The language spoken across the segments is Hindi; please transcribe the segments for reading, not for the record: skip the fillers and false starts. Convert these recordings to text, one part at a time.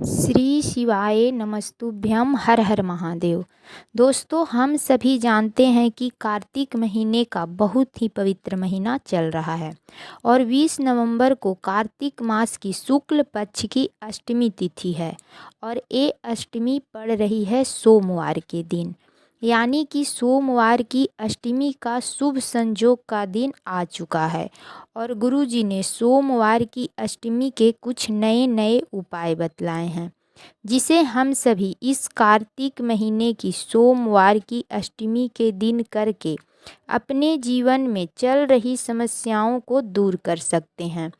श्री शिवाय नमस्तुभ्यम हर हर महादेव। दोस्तों, हम सभी जानते हैं कि कार्तिक महीने का बहुत ही पवित्र महीना चल रहा है और 20 नवंबर को कार्तिक मास की शुक्ल पक्ष की अष्टमी तिथि है और ये अष्टमी पड़ रही है सोमवार के दिन। यानी कि सोमवार की अष्टमी का शुभ संयोग का दिन आ चुका है और गुरुजी ने सोमवार की अष्टमी के कुछ नए नए उपाय बतलाए हैं, जिसे हम सभी इस कार्तिक महीने की सोमवार की अष्टमी के दिन करके अपने जीवन में चल रही समस्याओं को दूर कर सकते हैं।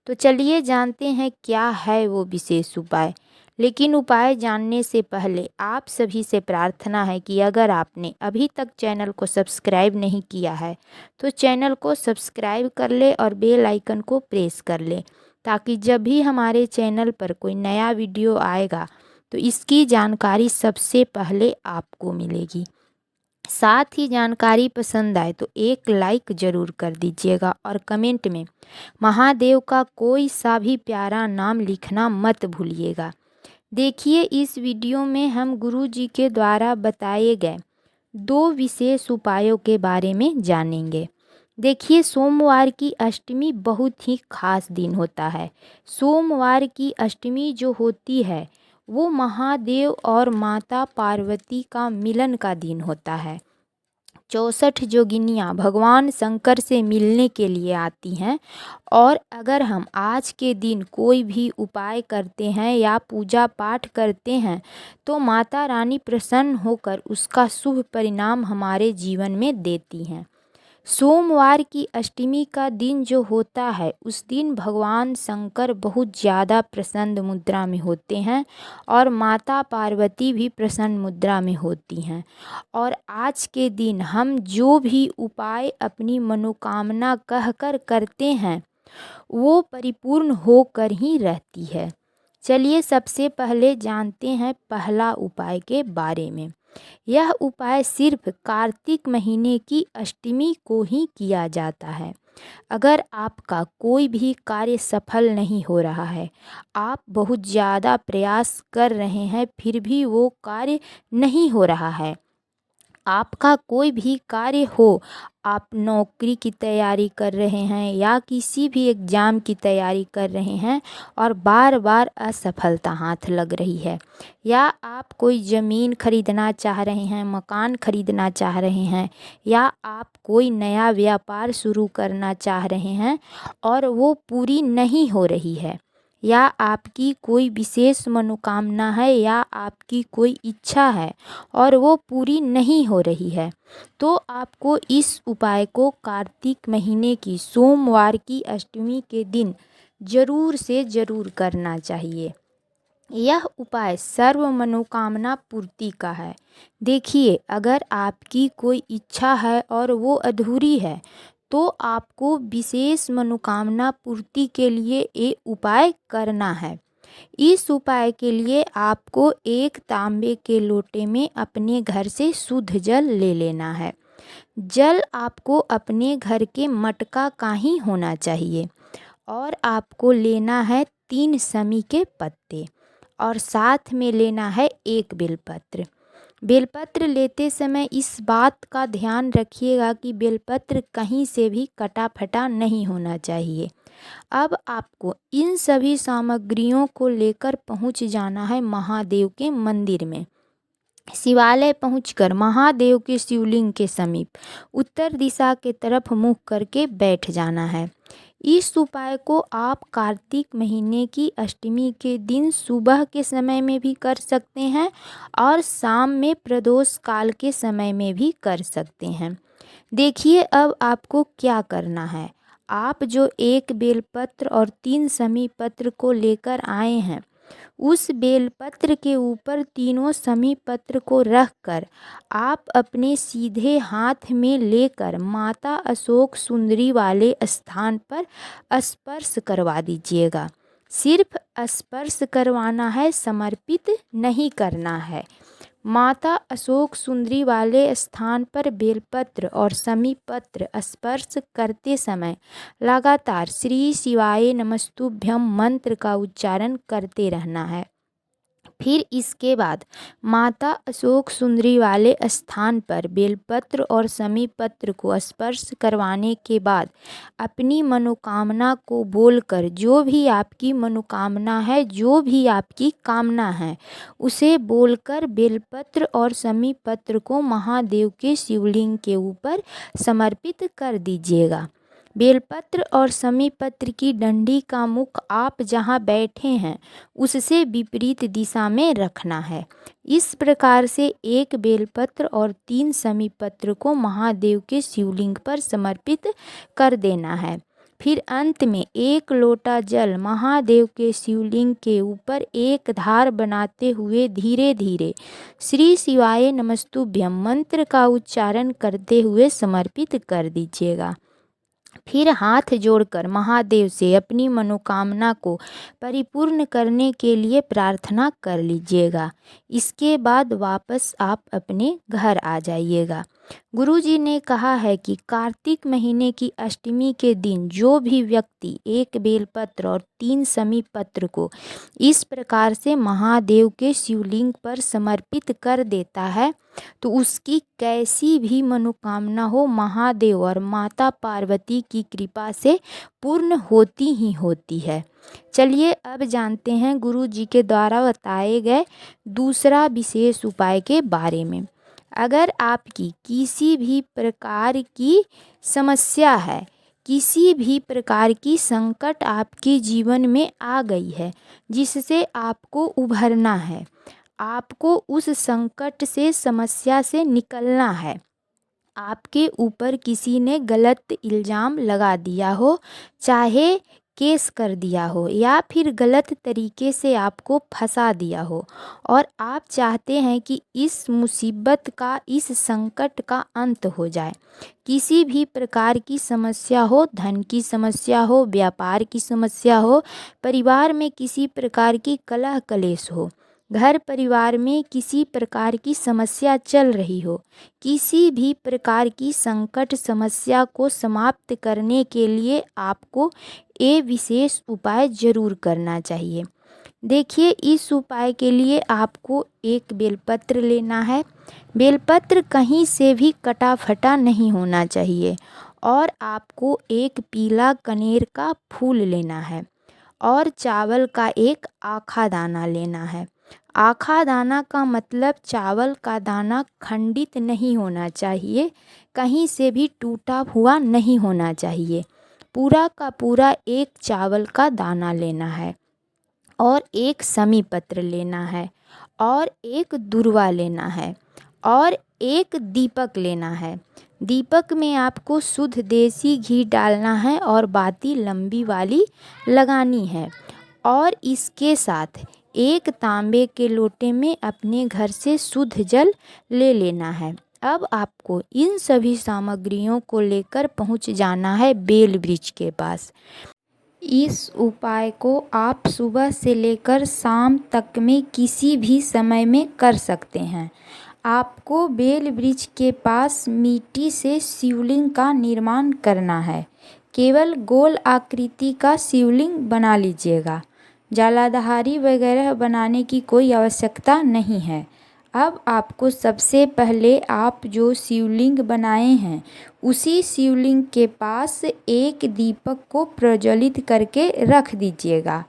तो चलिए जानते हैं क्या है वो विशेष उपाय। लेकिन उपाय जानने से पहले आप सभी से प्रार्थना है कि अगर आपने अभी तक चैनल को सब्सक्राइब नहीं किया है तो चैनल को सब्सक्राइब कर ले और बेल आइकन को प्रेस कर ले, ताकि जब भी हमारे चैनल पर कोई नया वीडियो आएगा तो इसकी जानकारी सबसे पहले आपको मिलेगी। साथ ही जानकारी पसंद आए तो एक लाइक ज़रूर कर दीजिएगा और कमेंट में महादेव का कोई सा भी प्यारा नाम लिखना मत भूलिएगा। देखिए, इस वीडियो में हम गुरु जी के द्वारा बताए गए 2 विशेष उपायों के बारे में जानेंगे। देखिए, सोमवार की अष्टमी बहुत ही खास दिन होता है। सोमवार की अष्टमी जो होती है वो महादेव और माता पार्वती का मिलन का दिन होता है। 64 जोगिनियाँ भगवान शंकर से मिलने के लिए आती हैं और अगर हम आज के दिन कोई भी उपाय करते हैं या पूजा पाठ करते हैं तो माता रानी प्रसन्न होकर उसका शुभ परिणाम हमारे जीवन में देती हैं। सोमवार की अष्टमी का दिन जो होता है उस दिन भगवान शंकर बहुत ज़्यादा प्रसन्न मुद्रा में होते हैं और माता पार्वती भी प्रसन्न मुद्रा में होती हैं। और आज के दिन हम जो भी उपाय अपनी मनोकामना कहकर करते हैं वो परिपूर्ण होकर ही रहती है। चलिए सबसे पहले जानते हैं पहला उपाय के बारे में। यह उपाय सिर्फ कार्तिक महीने की अष्टमी को ही किया जाता है। अगर आपका कोई भी कार्य सफल नहीं हो रहा है, आप बहुत ज़्यादा प्रयास कर रहे हैं फिर भी वो कार्य नहीं हो रहा है, आपका कोई भी कार्य हो, आप नौकरी की तैयारी कर रहे हैं या किसी भी एग्ज़ाम की तैयारी कर रहे हैं और बार बार असफलता हाथ लग रही है, या आप कोई ज़मीन खरीदना चाह रहे हैं, मकान खरीदना चाह रहे हैं, या आप कोई नया व्यापार शुरू करना चाह रहे हैं और वो पूरी नहीं हो रही है, या आपकी कोई विशेष मनोकामना है या आपकी कोई इच्छा है और वो पूरी नहीं हो रही है, तो आपको इस उपाय को कार्तिक महीने की सोमवार की अष्टमी के दिन ज़रूर से ज़रूर करना चाहिए। यह उपाय सर्व मनोकामना पूर्ति का है। देखिए, अगर आपकी कोई इच्छा है और वो अधूरी है तो आपको विशेष मनोकामना पूर्ति के लिए ये उपाय करना है। इस उपाय के लिए आपको एक तांबे के लोटे में अपने घर से शुद्ध जल ले लेना है। जल आपको अपने घर के मटका का ही होना चाहिए और आपको लेना है 3 समी के पत्ते और साथ में लेना है एक बेलपत्र। बेलपत्र लेते समय इस बात का ध्यान रखिएगा कि बेलपत्र कहीं से भी कटा फटा नहीं होना चाहिए। अब आपको इन सभी सामग्रियों को लेकर पहुंच जाना है महादेव के मंदिर में। शिवालय पहुंचकर महादेव के शिवलिंग के समीप उत्तर दिशा के तरफ मुँह करके बैठ जाना है। इस उपाय को आप कार्तिक महीने की अष्टमी के दिन सुबह के समय में भी कर सकते हैं और शाम में प्रदोष काल के समय में भी कर सकते हैं। देखिए, अब आपको क्या करना है। आप जो एक बेलपत्र और 3 समी पत्र को लेकर आए हैं, उस बेलपत्र के ऊपर तीनों समी पत्र को रखकर आप अपने सीधे हाथ में लेकर माता अशोक सुंदरी वाले स्थान पर स्पर्श करवा दीजिएगा। सिर्फ स्पर्श करवाना है, समर्पित नहीं करना है। माता अशोक सुंदरी वाले स्थान पर बेलपत्र और समी पत्र स्पर्श करते समय लगातार श्री शिवाय नमस्तुभ्यम मंत्र का उच्चारण करते रहना है। फिर इसके बाद माता अशोक सुंदरी वाले स्थान पर बेलपत्र और समीपत्र को स्पर्श करवाने के बाद अपनी मनोकामना को बोलकर, जो भी आपकी मनोकामना है, जो भी आपकी कामना है, उसे बोलकर बेलपत्र और समीपत्र को महादेव के शिवलिंग के ऊपर समर्पित कर दीजिएगा। बेलपत्र और समीपत्र की डंडी का मुख आप जहाँ बैठे हैं उससे विपरीत दिशा में रखना है। इस प्रकार से एक बेलपत्र और 3 समीपत्र को महादेव के शिवलिंग पर समर्पित कर देना है। फिर अंत में 1 लोटा जल महादेव के शिवलिंग के ऊपर एक धार बनाते हुए धीरे धीरे श्री शिवाय नमस्तुभ्यम मंत्र का उच्चारण करते हुए समर्पित कर दीजिएगा। फिर हाथ जोड़कर महादेव से अपनी मनोकामना को परिपूर्ण करने के लिए प्रार्थना कर लीजिएगा। इसके बाद वापस आप अपने घर आ जाइएगा। गुरुजी ने कहा है कि कार्तिक महीने की अष्टमी के दिन जो भी व्यक्ति 1 बेलपत्र और 3 समीपत्र को इस प्रकार से महादेव के शिवलिंग पर समर्पित कर देता है तो उसकी कैसी भी मनोकामना हो महादेव और माता पार्वती की कृपा से पूर्ण होती ही होती है। चलिए अब जानते हैं गुरु जी के द्वारा बताए गए दूसरा विशेष उपाय के बारे में। अगर आपकी किसी भी प्रकार की समस्या है, किसी भी प्रकार की संकट आपके जीवन में आ गई है जिससे आपको उभरना है, आपको उस संकट से, समस्या से निकलना है, आपके ऊपर किसी ने गलत इल्ज़ाम लगा दिया हो, चाहे केस कर दिया हो या फिर गलत तरीके से आपको फंसा दिया हो और आप चाहते हैं कि इस मुसीबत का, इस संकट का अंत हो जाए। किसी भी प्रकार की समस्या हो, धन की समस्या हो, व्यापार की समस्या हो, परिवार में किसी प्रकार की कलह कलेश हो, घर परिवार में किसी प्रकार की समस्या चल रही हो, किसी भी प्रकार की संकट समस्या को समाप्त करने के लिए आपको ये विशेष उपाय जरूर करना चाहिए। देखिए, इस उपाय के लिए आपको 1 बेलपत्र लेना है। बेलपत्र कहीं से भी कटा फटा नहीं होना चाहिए और आपको 1 पीला कनेर का फूल लेना है और चावल का 1 आखा दाना लेना है। आखा दाना का मतलब चावल का दाना खंडित नहीं होना चाहिए, कहीं से भी टूटा हुआ नहीं होना चाहिए। पूरा का पूरा 1 चावल का दाना लेना है और 1 समीपत्र लेना है और 1 दुर्वा लेना है और 1 दीपक लेना है। दीपक में आपको शुद्ध देसी घी डालना है और बाती लंबी वाली लगानी है और इसके साथ 1 तांबे के लोटे में अपने घर से शुद्ध जल ले लेना है। अब आपको इन सभी सामग्रियों को लेकर पहुंच जाना है बेल वृक्ष के पास। इस उपाय को आप सुबह से लेकर शाम तक में किसी भी समय में कर सकते हैं। आपको बेल वृक्ष के पास मिट्टी से शिवलिंग का निर्माण करना है। केवल गोल आकृति का शिवलिंग बना लीजिएगा, जलाधारी वगैरह बनाने की कोई आवश्यकता नहीं है। अब आपको सबसे पहले आप जो शिवलिंग बनाए हैं उसी शिवलिंग के पास 1 दीपक को प्रज्वलित करके रख दीजिएगा।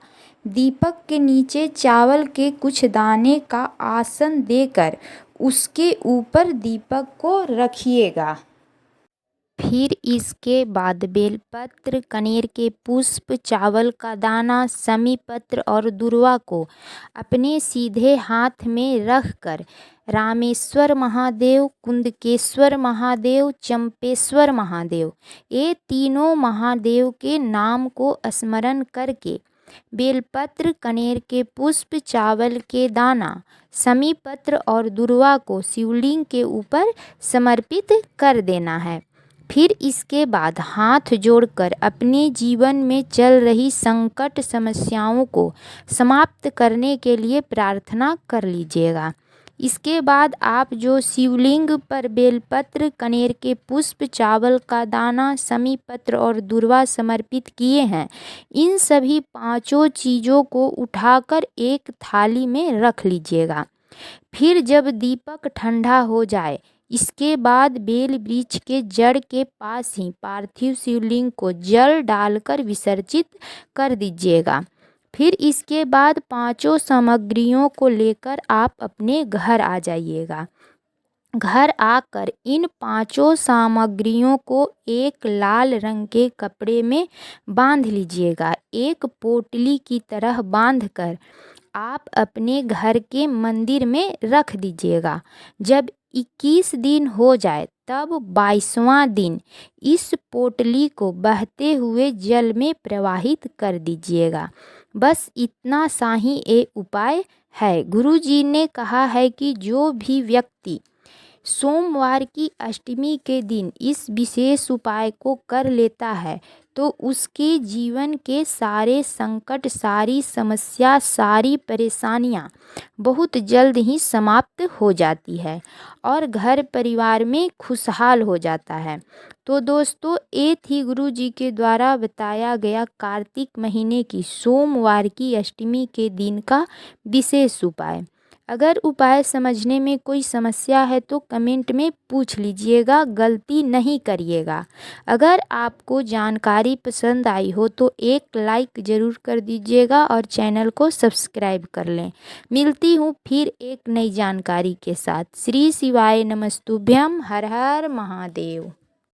दीपक के नीचे चावल के कुछ दाने का आसन देकर उसके ऊपर दीपक को रखिएगा। फिर इसके बाद बेलपत्र, कनेर के पुष्प, चावल का दाना, समीपत्र और दुर्वा को अपने सीधे हाथ में रखकर रामेश्वर महादेव, कुंदकेश्वर महादेव, चंपेश्वर महादेव, ये तीनों महादेव के नाम को स्मरण करके बेलपत्र, कनेर के पुष्प, चावल के दाना, समीपत्र और दुर्वा को शिवलिंग के ऊपर समर्पित कर देना है। फिर इसके बाद हाथ जोड़कर अपने जीवन में चल रही संकट समस्याओं को समाप्त करने के लिए प्रार्थना कर लीजिएगा। इसके बाद आप जो शिवलिंग पर बेलपत्र, कनेर के पुष्प, चावल का दाना, समी पत्र और दूर्वा समर्पित किए हैं, इन सभी पांचों चीज़ों को उठाकर एक थाली में रख लीजिएगा। फिर जब दीपक ठंडा हो जाए, इसके बाद बेल वृक्ष के जड़ के पास ही पार्थिव शिवलिंग को जल डालकर विसर्जित कर दीजिएगा। फिर इसके बाद पांचों सामग्रियों को लेकर आप अपने घर आ जाइएगा। घर आकर इन पांचों सामग्रियों को एक लाल रंग के कपड़े में बांध लीजिएगा। एक पोटली की तरह बांधकर आप अपने घर के मंदिर में रख दीजिएगा। जब 21 दिन हो जाए तब 22वां दिन इस पोटली को बहते हुए जल में प्रवाहित कर दीजिएगा। बस इतना सा ही ये उपाय है। गुरुजी ने कहा है कि जो भी व्यक्ति सोमवार की अष्टमी के दिन इस विशेष उपाय को कर लेता है तो उसके जीवन के सारे संकट, सारी समस्या, सारी परेशानियां बहुत जल्द ही समाप्त हो जाती है और घर परिवार में खुशहाल हो जाता है। तो दोस्तों, ये थी गुरु जी के द्वारा बताया गया कार्तिक महीने की सोमवार की अष्टमी के दिन का विशेष उपाय। अगर उपाय समझने में कोई समस्या है तो कमेंट में पूछ लीजिएगा, गलती नहीं करिएगा। अगर आपको जानकारी पसंद आई हो तो एक लाइक ज़रूर कर दीजिएगा और चैनल को सब्सक्राइब कर लें। मिलती हूँ फिर एक नई जानकारी के साथ। श्री शिवाय नमस्तुभ्यम। हर हर महादेव।